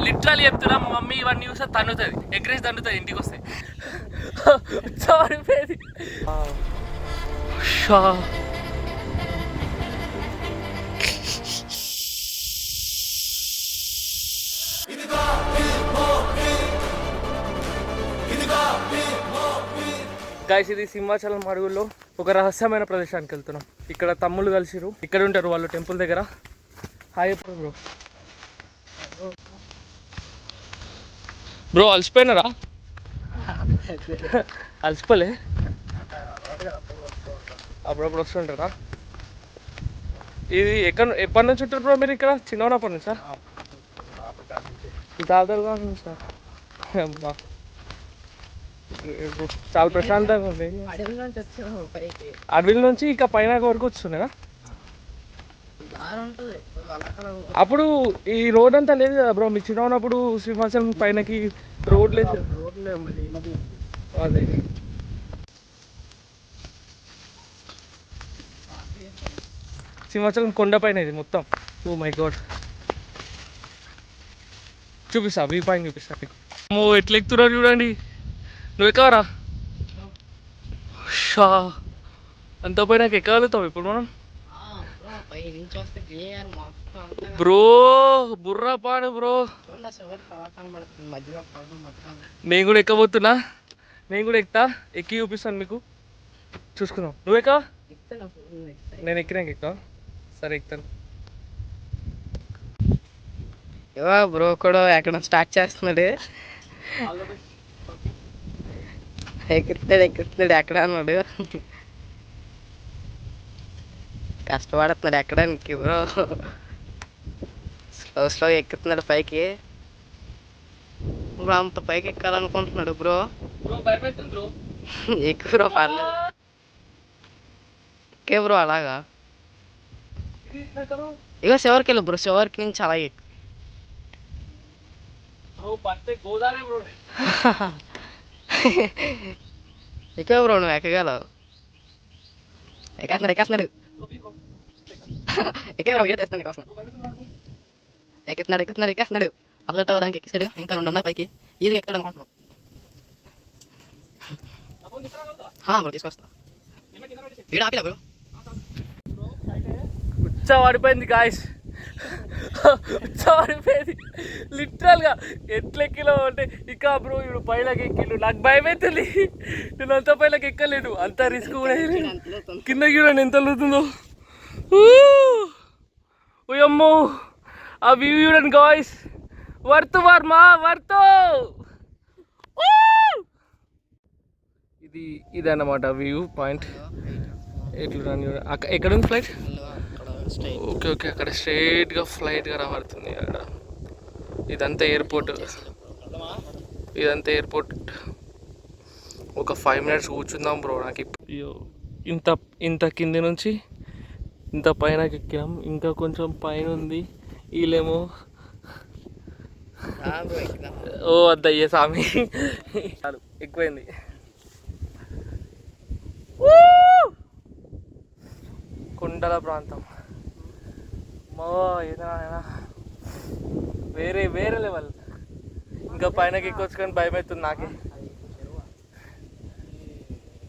Literal చెప్తున్నా, మా mummy ఇవన్నీ చూస్తే తన్నుతుంది, ఎగ్రేసి తన్నుతుంది ఇంటికి వస్తే. ఉత్సవాడిపోయేది. గైస్, ఇది సింహాచలం అడవుల్లో ఒక రహస్యమైన ప్రదేశానికి వెళ్తున్నాం. ఇక్కడ తమ్ముళ్ళు కలిసిరు, ఇక్కడ ఉంటారు వాళ్ళు టెంపుల్ దగ్గర. Hi bro. బ్రో అలసిపోయినారా? అలసిపోలే, అప్పుడప్పుడు వస్తుంటారా? ఇది ఎప్పటి నుంచి ఉంటారు బ్రో మీరు ఇక్కడ? చిన్నప్పటి నుంచా? దాదాపుగా సార్. అబ్బా, చాలా ప్రశాంతంగా ఉంది. అడవిల నుంచి ఇక పైన వరకు వస్తున్నారా? అప్పుడు ఈ రోడ్ అంతా లేదు కదా బ్రో, మీరు చిన్న ఉన్నప్పుడు సింహాచలం పైనకి రోడ్ లేదు. అదే సింహాచలం కొండ పైన ఇది మొత్తం. ఓ మై గాడ్, చూపిస్తా, వ్యూ పాయింట్ చూపిస్తా మీకు. ఎట్లా ఎక్కుతున్నారు చూడండి. నువ్వు ఎక్కవరా? షా, అంత పైన ఎక్కగలుగుతావు ఇప్పుడు మనం? బ్రో బుర్రా పాడు బ్రో. నేను కూడా ఎక్కబోతున్నా, నేను కూడా ఎక్కుతా, ఎక్కి చూపిస్తాను మీకు, చూసుకుందాం. నువ్వు ఎక్క, నేను ఎక్కినాక ఎక్కువ. సరే ఎక్కుతాను. బ్రో కూడా ఎక్కడ స్టార్ట్ చేస్తున్నాడు, ఎక్కుతున్నాడు ఎక్కడ అన్నాడు, కష్టపడుతున్నాడు ఎక్కడానికి బ్రో. స్లో ఎక్కుతున్నాడు పైకి బ్రో. అంత పైకి ఎక్కాలనుకుంటున్నాడు బ్రో. ఎక్కువ బ్రో, పర్లేదు. ఓకే బ్రో, అలాగా ఇక చివరికి వెళ్ళు బ్రో, చివరికి నుంచి అలాగే ఎక్క బ్రో, నువ్వు ఎక్కగలవు. ఎక్కేస్తున్నాడు ఎక్కే బ్రో, తెస్తున్నాడు కోసం ఎక్కేస్తున్నాడు అప్లెట్ అవ్వడానికి ఎక్కిస్తాడు. ఇంకా 2 ఉన్నాయి పైకి, ఇది ఎక్కడ అనుకుంటున్నావు బ్రో? తీసుకొస్తా, వీడు ఆపిలా బ్రో. ఉత్సవాడిపోయింది గాయస్, ఉత్సవాడిపోయింది లిటరల్గా. ఎట్లెక్కిలో అంటే ఇక బ్రో ఇప్పుడు పైలకి ఎక్కిళ్ళు, నాకు భయం అవుతుంది. నేను అంత పైలకి ఎక్కలేదు, అంత రిస్క్ కూడా కింద చూడండి ఎంత వెళ్తుందో. ఓయమ్మో, ఆ వ్యూ చూడండి గాయస్, వర్త్ వర్మా వర్త్. ఇది అన్నమాట వ్యూ పాయింట్. ఎట్లా ఎక్కడ ఉంది ఫ్లైట్? ఓకే ఓకే, అక్కడ స్ట్రైట్గా ఫ్లైట్గా రాబడుతుంది. అక్కడ ఇదంతా ఎయిర్పోర్ట్, ఒక 5 minutes కూర్చుందాం బ్రో. నాకు ఇంత కింది నుంచి ఇంత పైన ఎక్కినాం, ఇంకా కొంచెం పైన ఉంది. వీళ్ళేమో ఓ వద్దయ్యే స్వామి, చాలు ఎక్కువైంది. కొండల ప్రాంతం వేరే లెవెల్. ఇంకా పైనకి ఎక్కొచ్చు కానీ భయం అవుతుంది నాకే.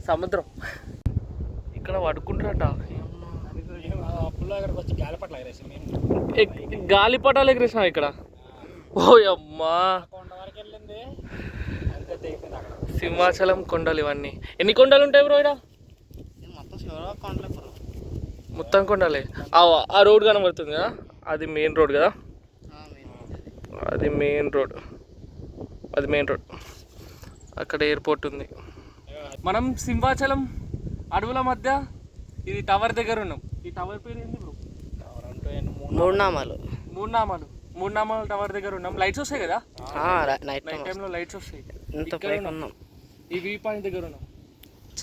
సముద్రం ఇక్కడ పడుకుంటారట, గాలిపటాలు ఎగరేసాం ఇక్కడ. ఓ అమ్మా, సింహాచలం కొండలు ఇవన్నీ. ఎన్ని కొండలు ఉంటాయి బ్రో ఇక్కడ? మొత్తం కొండలే. ఆ రోడ్ కనబడుతుంది కదా, అది మెయిన్ రోడ్ కదా, అది మెయిన్ రోడ్. అక్కడ ఎయిర్పోర్ట్ ఉంది. మనం సింహాచలం అడవుల మధ్య ఇది టవర్ దగ్గర ఉన్నాం. ఈ టవర్ పేరు ఏంది బ్రో? మూడునామాలు టవర్ దగ్గర ఉన్నాం. లైట్స్ వస్తాయి కదా, నైట్ టైంలో లైట్స్ వస్తాయి. ఈ వ్యూ పాయింట్ దగ్గర ఉన్నాం.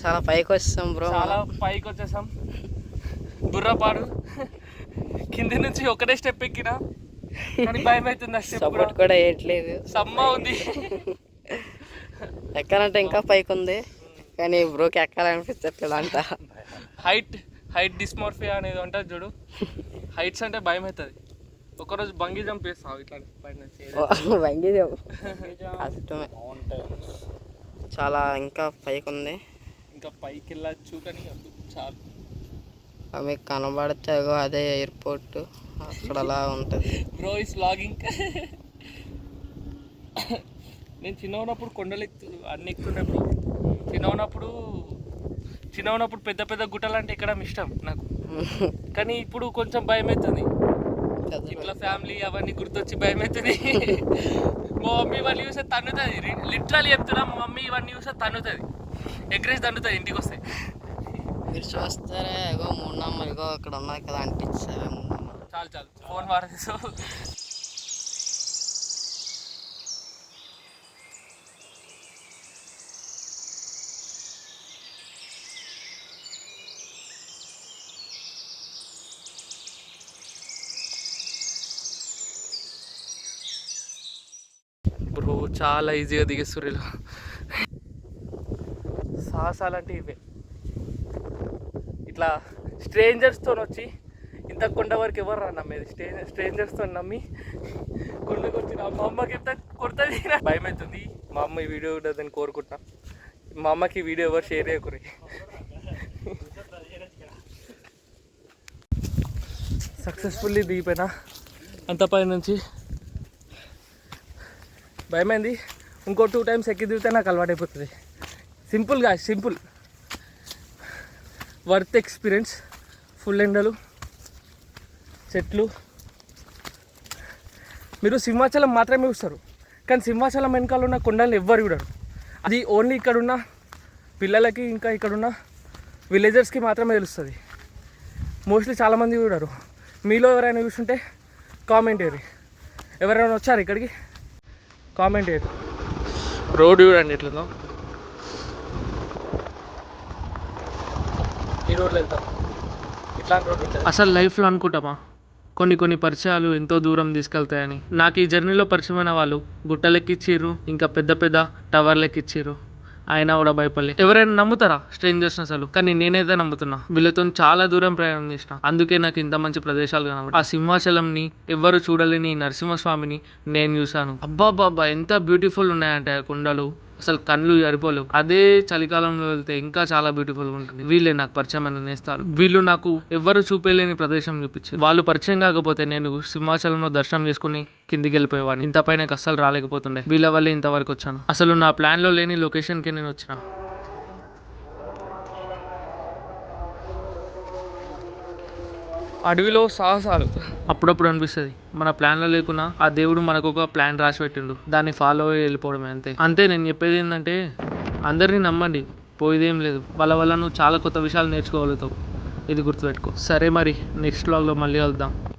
చాలా పైకి వచ్చేసాం బ్రో, బుర్రపాడు. కింది నుంచి ఒకటే స్టెప్ ఎక్కినా కానీ భయం అవుతుంది. ఆ స్టెప్ కూడా వేయట్లేదు, సమ్మా ఉంది. ఎక్కాలంటే ఇంకా పైకి ఉంది కానీ బ్రోకి ఎక్కాలనిపించట్లేదు అంట. హైట్ డిస్మోర్ఫియా అనేది ఉంటుంది చూడు, హైట్స్ అంటే భయం అవుతుంది. ఒకరోజు బంగి జంప్ వేస్తావు ఇట్లా పైన నుంచి. వంగిదేవు కష్టమే, చాలా ఇంకా పైకి ఉంది. ఇంకా పైకి వెళ్ళచ్చు కానీ వద్దు, చాలు. మీకు కనబడతాగో అదే ఎయిర్పోర్ట్, అక్కడ అలా ఉంటుంది. Bro is vlogging. నేను చిన్న ఉన్నప్పుడు కొండలు అన్ని ఎక్కుతుండే బ్రో. చిన్న ఉన్నప్పుడు పెద్ద పెద్ద గుట్టలు అంటే ఎక్కడం ఇష్టం నాకు, కానీ ఇప్పుడు కొంచెం భయం అవుతుంది. ఇట్లా ఫ్యామిలీ అవన్నీ గుర్తొచ్చి భయం అవుతుంది. మా మమ్మీ ఇవన్నీ చూస్తే తన్నుతుంది, లిటరల్లీ చెప్తున్నా. మా మమ్మీ ఇవన్నీ చూస్తే తన్నుతుంది, ఎగ్రేజ్ తన్నుతుంది ఇంటికి వస్తే. మీరు చూస్తారే ఇగో 3 నెంబర్ ఇగో అక్కడ ఉన్నాయి కదా, అంటించారు 3 నెంబర్. చాలు ఫోన్ వాడేసు. బ్రో చాలా ఈజీగా దిగేస్తారు ఇలా. సాహసాలంటే ఇవే. ఇట్లా స్ట్రేంజర్స్తో వచ్చి ఇంత కొండ వరకు ఎవరు రా నమ్మేది? స్ట్రేంజర్స్తో నమ్మి కొండకు వచ్చి మా అమ్మకి ఎంత కొడుతుంది, భయం అవుతుంది. మా అమ్మ ఈ వీడియో ఉంటుందని కోరుకుంటున్నా. మా అమ్మకి ఈ వీడియో ఎవరు షేర్ చేయకూరి. సక్సెస్ఫుల్లీ దిగిపోయినా అంత పై నుంచి. భయమైంది, ఇంకో 2 times ఎక్కి దిగితే నాకు అలవాటు అయిపోతుంది. Simple worth experience. ఫుల్ ఎండలు, చెట్లు. మీరు సింహాచలం మాత్రమే చూస్తారు, కానీ సింహాచలం వెనకాల ఉన్న కొండలు ఎవ్వరు చూడరు. అది ఓన్లీ ఇక్కడున్న పిల్లలకి, ఇంకా ఇక్కడున్న విలేజర్స్కి మాత్రమే తెలుస్తుంది. మోస్ట్లీ చాలామంది చూడరు. మీలో ఎవరైనా చూస్తుంటే కామెంట్ చేయరు. ఎవరైనా వచ్చారు ఇక్కడికి కామెంట్ చేయరు. రోడ్ చూడండి ఎట్లుందో. ఈ రోడ్లో వెళ్తాం, ఇట్లాంటి రోడ్ ఉంటుంది. అసలు లైఫ్లో అనుకుంటామా కొన్ని పరిచయాలు ఎంతో దూరం తీసుకెళ్తాయని. నాకు ఈ జర్నీలో పరిచయమైన వాళ్ళు గుట్టలెక్కిచ్చిర్రు, ఇంకా పెద్ద పెద్ద టవర్లెక్కిచ్చిర్రు. అయినా కూడా భయపడలే. ఎవరైనా నమ్ముతారా స్ట్రేంజర్స్ అసలు? కానీ నేనైతే నమ్ముతున్నా. వీళ్ళతో చాలా దూరం ప్రయాణం చేసిన, అందుకే నాకు ఇంత మంచి ప్రదేశాలు కనబడి. ఆ సింహాచలంని, ఎవ్వరు చూడలేని నరసింహస్వామిని నేను చూశాను. అబ్బాబ్బాబ్బా ఎంత బ్యూటిఫుల్ ఉన్నాయంటే ఆ కొండలు, అసలు కళ్ళు సరిపోలేవు. అదే చలికాలంలో వెళ్తే ఇంకా చాలా బ్యూటిఫుల్గా ఉంటుంది. వీళ్ళే నాకు పరిచయమైన నేస్తారు. వీళ్ళు నాకు ఎవ్వరు చూపేలేని ప్రదేశం చూపించారు. వాళ్ళు పరిచయం కాకపోతే నేను సింహాచలంలో దర్శనం చేసుకుని కిందికి వెళ్ళిపోయేవాడిని. ఇంత పైన అస్సలు రాలేకపోతుండే. వీళ్ళ వల్లే ఇంతవరకు వచ్చాను. అసలు నా ప్లాన్లో లేని లొకేషన్కి నేను వచ్చిన. అడవిలో సాహసాలు అప్పుడప్పుడు అనిపిస్తుంది. మన ప్లాన్లో లేకున్నా ఆ దేవుడు మనకు ఒక ప్లాన్ రాసి పెట్టిండు, దాన్ని ఫాలో అయ్యి వెళ్ళిపోవడమే. అంతే నేను చెప్పేది ఏంటంటే, అందరినీ నమ్మండి, పోయేదేం లేదు. వాళ్ళ వల్ల నువ్వు చాలా కొత్త విషయాలు నేర్చుకోగలుగుతావు. ఇది గుర్తుపెట్టుకో. సరే మరి నెక్స్ట్ వ్లాగ్లో మళ్ళీ కలుద్దాం.